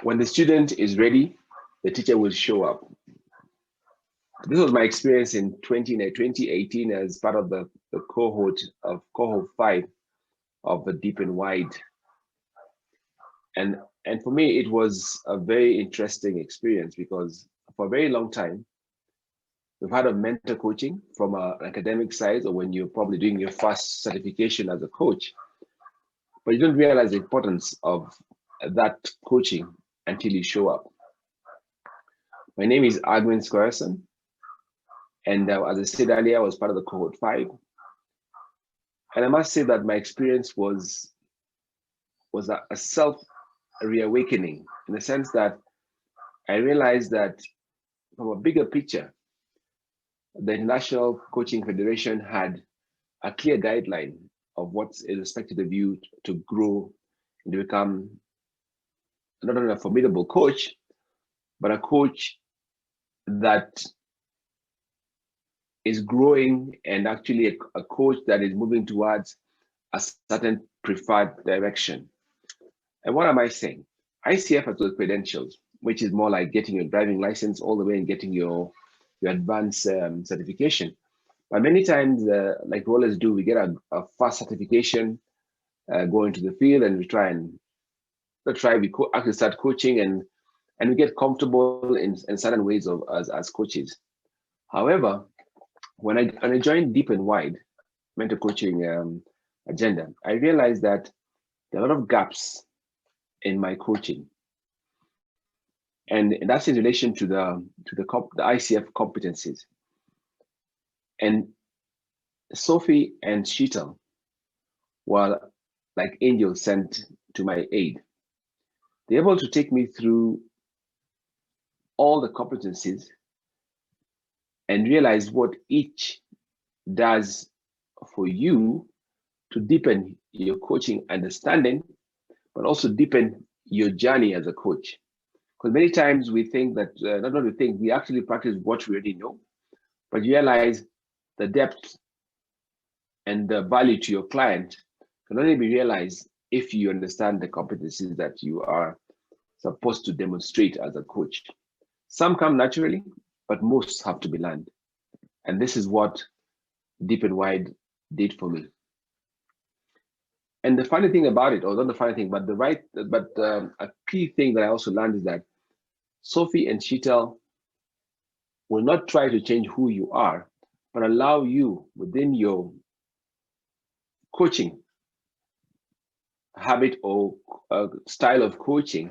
When the student is ready, the teacher will show up. This was my experience in 2018 as part of the cohort 5 of the Deep and Wide. And for me, it was a very interesting experience because for a very long time, we've had a mentor coaching from an academic side, or when you're probably doing your first certification as a coach, but you don't realize the importance of that coaching until you show up. My name is Argwings Koyoson, and as I said earlier, I was part of the cohort 5. And I must say that my experience was a self-reawakening in the sense that I realized that from a bigger picture, the International Coaching Federation had a clear guideline of what is expected of you to grow and to become not only a formidable coach, but a coach that is growing and actually a coach that is moving towards a certain preferred direction. And what am I saying? ICF has those credentials, which is more like getting your driving license all the way and getting your advanced certification. But many times, like rollers do, we get a fast certification, go into the field, and we actually start coaching, and we get comfortable in certain ways of as coaches. However, when I joined Deep and Wide mentor coaching agenda, I realized that there are a lot of gaps in my coaching, and that's in relation to the ICF competencies. And Sophie and Sheetal were like angels sent to my aid. They're able to take me through all the competencies and realize what each does for you to deepen your coaching understanding, but also deepen your journey as a coach. Because many times we think that, not only think, we actually practice what we already know, but you realize the depth and the value to your client can only be realized if you understand the competencies that you are supposed to demonstrate as a coach. Some come naturally, but most have to be learned. And this is what Deep and Wide did for me. And the funny thing about it, or not the funny thing, but a key thing that I also learned is that Sophie and Sheetal will not try to change who you are, but allow you within your coaching habit or style of coaching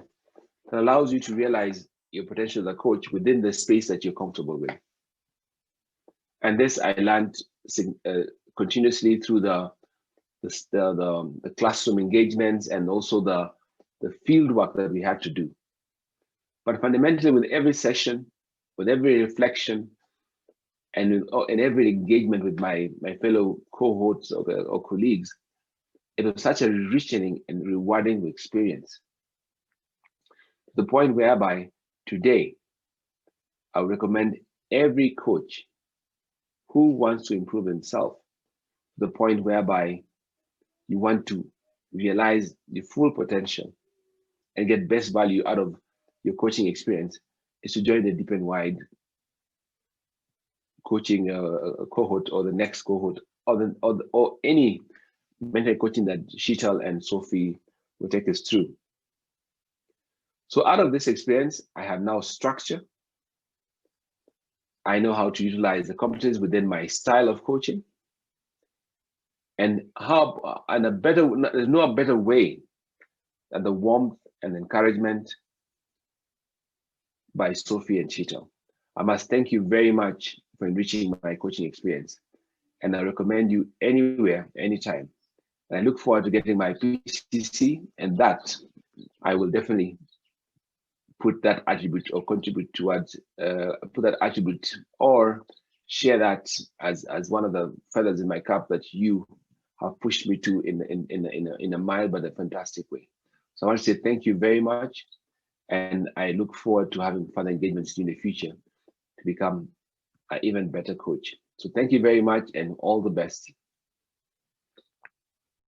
that allows you to realize your potential as a coach within the space that you're comfortable with. And this I learned continuously through the classroom engagements and also the field work that we had to do. But fundamentally, with every session, with every reflection, and in every engagement with my fellow cohorts or colleagues, it was such a enriching and rewarding experience. To the point whereby today, I would recommend every coach who wants to improve himself, to the point whereby you want to realize the full potential and get best value out of your coaching experience, is to join the Deep and Wide coaching cohort, or the next cohort, or any mentor coaching that Sheetal and Sophie will take us through. So out of this experience, I have now structure. I know how to utilize the competence within my style of coaching, and there's no better way than the warmth and encouragement by Sophie and Sheetal. I must thank you very much for enriching my coaching experience, and I recommend you anywhere, anytime. And I look forward to getting my PCC, and that I will definitely put that attribute or contribute towards, put that attribute or share that as one of the feathers in my cap that you have pushed me to in a mild but a fantastic way. So I want to say thank you very much, and I look forward to having further engagements in the future to become an even better coach. So thank you very much, and all the best.